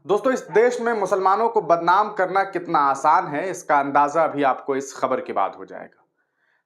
दोस्तों, इस देश में मुसलमानों को बदनाम करना कितना आसान है, इसका अंदाजा भी आपको इस खबर के बाद हो जाएगा।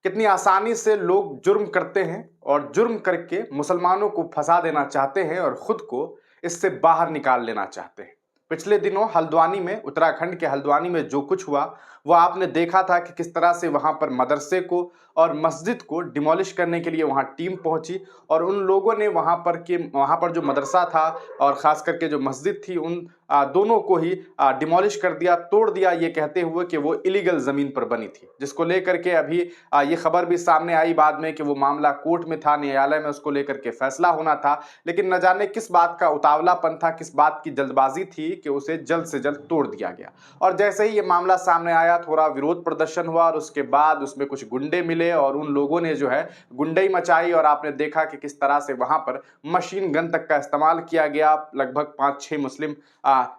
कितनी आसानी से लोग जुर्म करते हैं और जुर्म करके मुसलमानों को फंसा देना चाहते हैं और खुद को इससे बाहर निकाल लेना चाहते हैं। पिछले दिनों हल्द्वानी में, उत्तराखंड के हल्द्वानी में जो कुछ हुआ, वो आपने देखा था कि किस तरह से वहां पर मदरसे को और मस्जिद को डिमोलिश करने के लिए वहां टीम पहुंची और उन लोगों ने वहां पर जो मदरसा था और खास करके जो मस्जिद थी, उन दोनों को ही डिमोलिश कर दिया, तोड़ दिया, ये कहते हुए कि वो इलीगल जमीन पर बनी थी। जिसको लेकर के अभी ये खबर भी सामने आई बाद में कि वो मामला कोर्ट में था, न्यायालय में उसको लेकर के फैसला होना था, लेकिन न जाने किस बात का उतावलापन था, किस बात की जल्दबाजी थी कि उसे जल्द से जल्द तोड़ दिया गया। और जैसे ही ये मामला सामने आया, थोड़ा विरोध प्रदर्शन हुआ और उसके बाद उसमें कुछ गुंडे मिले और उन लोगों ने जो है गुंडई मचाई और आपने देखा कि किस तरह से वहां पर मशीन गन तक का इस्तेमाल किया गया। लगभग 5-6 मुस्लिम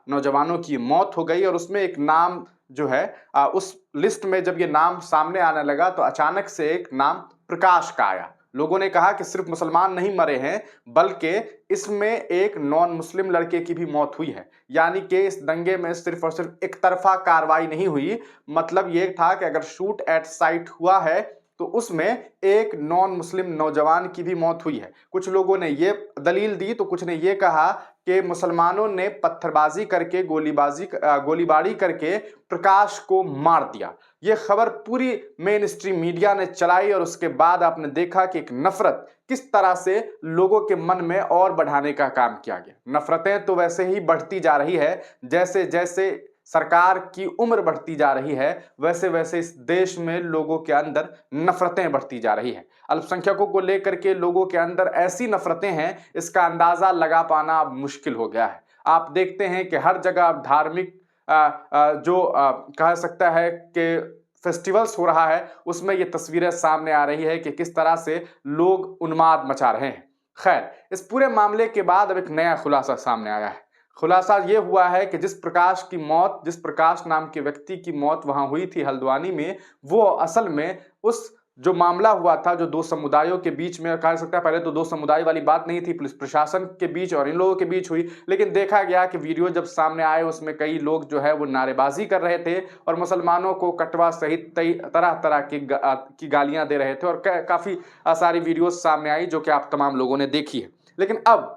नौजवानों की मौत हो गई और उसमें एक नाम जो है, उस लिस्ट में जब ये नाम सामने आने लगा तो अचानक से एक नाम प्रकाश का आया। लोगों ने कहा कि सिर्फ मुसलमान नहीं मरे हैं, बल्कि इसमें एक नॉन मुस्लिम लड़के की भी मौत हुई है। यानी कि इस दंगे में सिर्फ और सिर्फ एक तरफा कार्रवाई नहीं हुई। मतलब ये था कि अगर शूट एट साइट हुआ है तो उसमें एक नॉन मुस्लिम नौजवान की भी मौत हुई है। कुछ लोगों ने ये दलील दी तो कुछ ने ये कहा कि मुसलमानों ने पत्थरबाजी करके, गोलीबारी करके प्रकाश को मार दिया। ये खबर पूरी मेन स्ट्रीम मीडिया ने चलाई और उसके बाद आपने देखा कि एक नफरत किस तरह से लोगों के मन में और बढ़ाने का काम किया गया। नफरतें तो वैसे ही बढ़ती जा रही है, जैसे जैसे सरकार की उम्र बढ़ती जा रही है, वैसे वैसे इस देश में लोगों के अंदर नफरतें बढ़ती जा रही है। अल्पसंख्यकों को लेकर के लोगों के अंदर ऐसी नफरतें हैं, इसका अंदाजा लगा पाना अब मुश्किल हो गया है। आप देखते हैं कि हर जगह धार्मिक कह सकता है कि फेस्टिवल्स हो रहा है, उसमें ये तस्वीरें सामने आ रही है कि किस तरह से लोग उन्माद मचा रहे हैं। खैर, इस पूरे मामले के बाद अब एक नया खुलासा सामने आया है। खुलासा ये हुआ है कि जिस प्रकाश नाम के व्यक्ति की मौत वहां हुई थी हल्द्वानी में, वो असल में उस जो मामला हुआ था, जो दो समुदायों के बीच में, कह सकता है पहले तो दो समुदाय वाली बात नहीं थी, पुलिस प्रशासन के बीच और इन लोगों के बीच हुई, लेकिन देखा गया कि वीडियो जब सामने आए उसमें कई लोग जो है वो नारेबाजी कर रहे थे और मुसलमानों को कटवा सहित तरह तरह की गालियां दे रहे थे और काफी सारी वीडियो सामने आई जो कि आप तमाम लोगों ने देखी है। लेकिन अब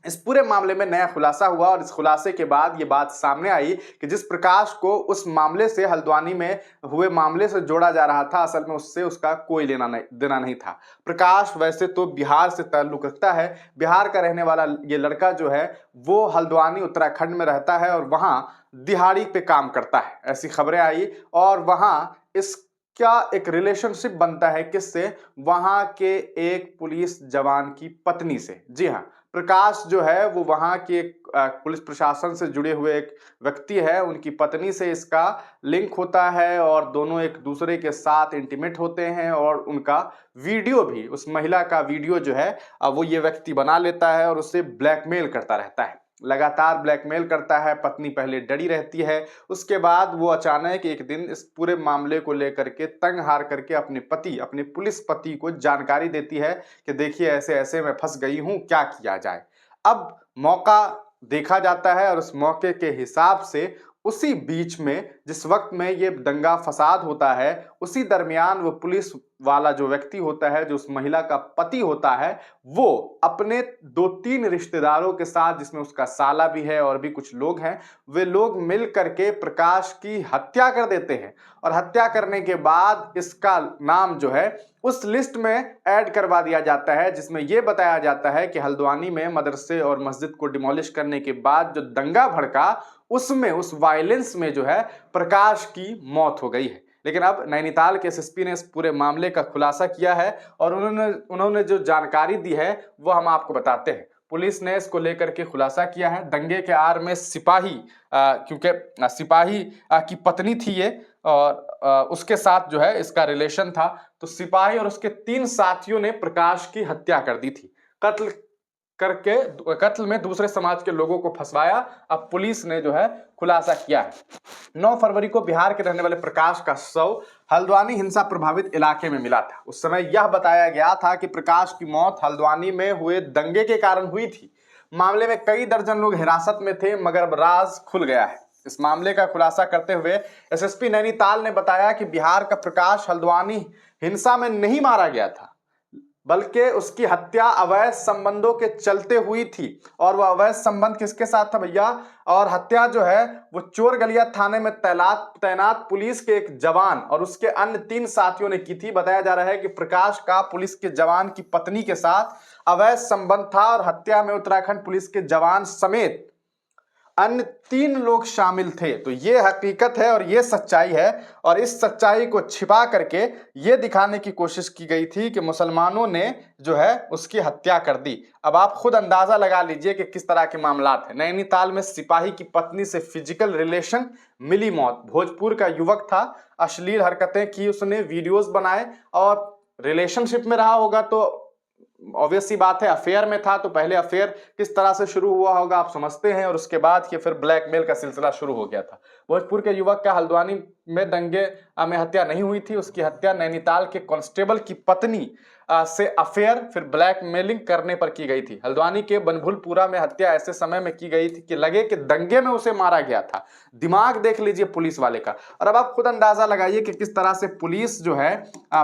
इस पूरे मामले में नया खुलासा हुआ और इस खुलासे के बाद ये बात सामने आई कि जिस प्रकाश को उस मामले से, हल्द्वानी में हुए मामले से जोड़ा जा रहा था, असल में उससे उसका कोई देना नहीं था। प्रकाश वैसे तो बिहार से ताल्लुक रखता है, बिहार का रहने वाला ये लड़का जो है वो हल्द्वानी उत्तराखंड में रहता है और वहां दिहाड़ी पे काम करता है, ऐसी खबरें आई। और वहां इसका एक रिलेशनशिप बनता है किससे? वहां के एक पुलिस जवान की पत्नी से। जी हाँ, प्रकाश जो है वो वहां के पुलिस प्रशासन से जुड़े हुए एक व्यक्ति है, उनकी पत्नी से इसका लिंक होता है और दोनों एक दूसरे के साथ इंटीमेट होते हैं और उनका वीडियो भी, उस महिला का वीडियो जो है वो ये व्यक्ति बना लेता है और उससे ब्लैकमेल करता रहता है, लगातार ब्लैकमेल करता है। पत्नी पहले डरी रहती है, उसके बाद वो अचानक एक दिन इस पूरे मामले को लेकर के तंग हार करके अपने पुलिस पति को जानकारी देती है कि देखिए ऐसे ऐसे मैं फंस गई हूं, क्या किया जाए। अब मौका देखा जाता है और उस मौके के हिसाब से उसी बीच में, जिस वक्त में ये दंगा फसाद होता है, उसी दरमियान वो पुलिस वाला जो व्यक्ति होता है, जो उस महिला का पति होता है, वो अपने 2-3 रिश्तेदारों के साथ, जिसमें उसका साला भी है और भी कुछ लोग हैं, वे लोग मिल करके प्रकाश की हत्या कर देते हैं। और हत्या करने के बाद इसका नाम जो है उस लिस्ट में ऐड करवा दिया जाता है, जिसमें यह बताया जाता है कि हल्द्वानी में मदरसे और मस्जिद को डिमोलिश करने के बाद जो दंगा भड़का, उसमें, उस वायलेंस में जो है प्रकाश की मौत हो गई है। लेकिन अब नैनीताल के एसएसपी ने इस पूरे मामले का खुलासा किया है और उन्होंने जो जानकारी दी है वो हम आपको बताते हैं। पुलिस ने इसको लेकर के खुलासा किया है, दंगे के आड़ में सिपाही, क्योंकि सिपाही की पत्नी थी ये और उसके साथ जो है इसका रिलेशन था, तो सिपाही और उसके 3 साथियों ने प्रकाश की हत्या कर दी थी। कत्ल में दूसरे समाज के लोगों को फंसवाया। अब पुलिस ने जो है खुलासा किया है। 9 फरवरी को बिहार के रहने वाले प्रकाश का शव हल्द्वानी हिंसा प्रभावित इलाके में मिला था। उस समय यह बताया गया था कि प्रकाश की मौत हल्द्वानी में हुए दंगे के कारण हुई थी। मामले में कई दर्जन लोग हिरासत में थे, मगर अब राज खुल गया है। इस मामले का खुलासा करते हुए एसएसपी नैनीताल ने बताया कि बिहार का प्रकाश हल्द्वानी हिंसा में नहीं मारा गया था, बल्कि उसकी हत्या अवैध संबंधों के चलते हुई थी। और वह अवैध संबंध किसके साथ था भैया? और हत्या जो है वो चोरगलिया थाने में तैनात पुलिस के एक जवान और उसके अन्य 3 साथियों ने की थी। बताया जा रहा है कि प्रकाश का पुलिस के जवान की पत्नी के साथ अवैध संबंध था और हत्या में उत्तराखंड पुलिस के जवान समेत अन्य 3 लोग शामिल थे। तो ये हकीकत है और ये सच्चाई है, और इस सच्चाई को छिपा करके ये दिखाने की कोशिश की गई थी कि मुसलमानों ने जो है उसकी हत्या कर दी। अब आप खुद अंदाजा लगा लीजिए कि किस तरह के मामलात हैं। नैनीताल में सिपाही की पत्नी से फिजिकल रिलेशन, मिली मौत। भोजपुर का युवक था, अश्लील हरकतें की उसने, वीडियोस बनाए और रिलेशनशिप में रहा होगा तो ऑब्वियस सी बात है, अफेयर में था तो पहले अफेयर किस तरह से शुरू हुआ होगा आप समझते हैं, और उसके बाद फिर ब्लैकमेल का सिलसिला शुरू हो गया था। भोजपुर के युवक का हल्द्वानी में दंगे में हत्या नहीं हुई थी, उसकी हत्या नैनीताल के कांस्टेबल की पत्नी से अफेयर फिर ब्लैकमेलिंग करने पर की गई थी। हल्द्वानी के बनभुलपुरा में हत्या ऐसे समय में की गई थी कि लगे कि दंगे में उसे मारा गया था। दिमाग देख लीजिए पुलिस वाले का। और अब आप खुद अंदाजा लगाइए कि किस तरह से पुलिस जो है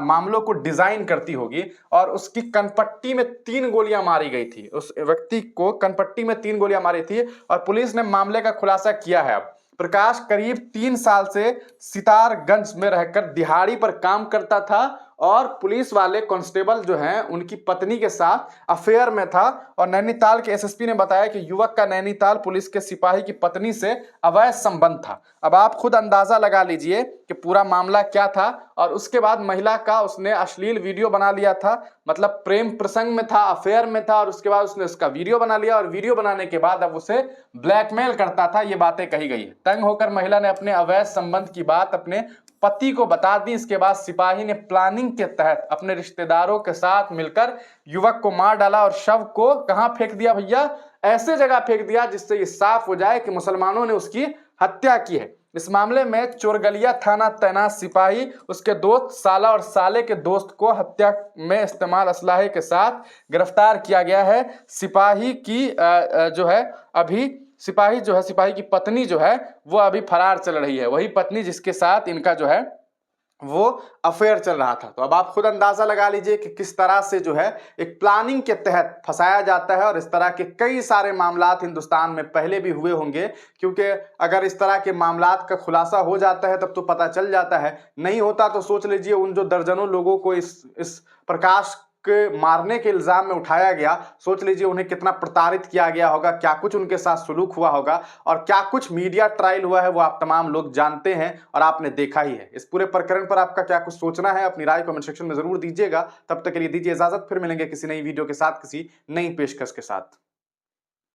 मामलों को डिजाइन करती होगी। और उसकी कनपट्टी में 3 गोलियां मारी गई थी, उस व्यक्ति को कनपट्टी में 3 गोलियां मारी थी, और पुलिस ने मामले का खुलासा किया है। अब प्रकाश करीब 3 साल से सितारगंज में रहकर दिहाड़ी पर काम करता था और पुलिस वाले कांस्टेबल जो हैं उनकी पत्नी के साथ अफेयर में था। और नैनीताल के एसएसपी ने बताया कि युवक का नैनीताल पुलिस के सिपाही की पत्नी से अवैध संबंध था। अब आप खुद अंदाजा लगा लीजिए कि पूरा मामला क्या था। और उसके बाद महिला का उसने अश्लील वीडियो बना लिया था, मतलब प्रेम प्रसंग में था, अफेयर में था, और उसके बाद उसने उसका वीडियो बना लिया, और वीडियो बनाने के बाद अब उसे ब्लैकमेल करता था। ये बातें कही गई है। तंग होकर महिला ने अपने अवैध संबंध की बात अपने पति को बता दी। इसके बाद सिपाही ने प्लानिंग के तहत अपने रिश्तेदारों के साथ मिलकर युवक को मार डाला और शव को कहां फेंक दिया भैया? ऐसे जगह फेंक दिया जिससे ये साफ हो जाए कि मुसलमानों ने उसकी हत्या की है। इस मामले में चोरगलिया थाना तैनात सिपाही, उसके दोस्त, साला और साले के दोस्त को हत्या में इस्तेमाल असलाहे के साथ गिरफ्तार किया गया है। सिपाही की जो है अभी सिपाही की पत्नी जो है वो अभी फरार चल रही है, वही पत्नी जिसके साथ इनका जो है वो अफेयर चल रहा था। तो अब आप खुद अंदाजा लगा लीजिए कि किस तरह से जो है एक प्लानिंग के तहत फंसाया जाता है। और इस तरह के कई सारे मामलात हिंदुस्तान में पहले भी हुए होंगे, क्योंकि अगर इस तरह के मामलात का खुलासा हो जाता है तब तो पता चल जाता है, नहीं होता तो सोच लीजिए उन जो दर्जनों लोगों को इस प्रकाश के मारने के इल्जाम में उठाया गया, सोच लीजिए उन्हें कितना प्रताड़ित किया गया होगा, क्या कुछ उनके साथ सुलूक हुआ होगा, और क्या कुछ मीडिया ट्रायल हुआ है वो आप तमाम लोग जानते हैं और आपने देखा ही है। इस पूरे प्रकरण पर आपका क्या कुछ सोचना है, अपनी राय कमेंट सेक्शन में जरूर दीजिएगा। तब तक के लिए दीजिए इजाजत, फिर मिलेंगे किसी नई वीडियो के साथ, किसी नई पेशकश के साथ।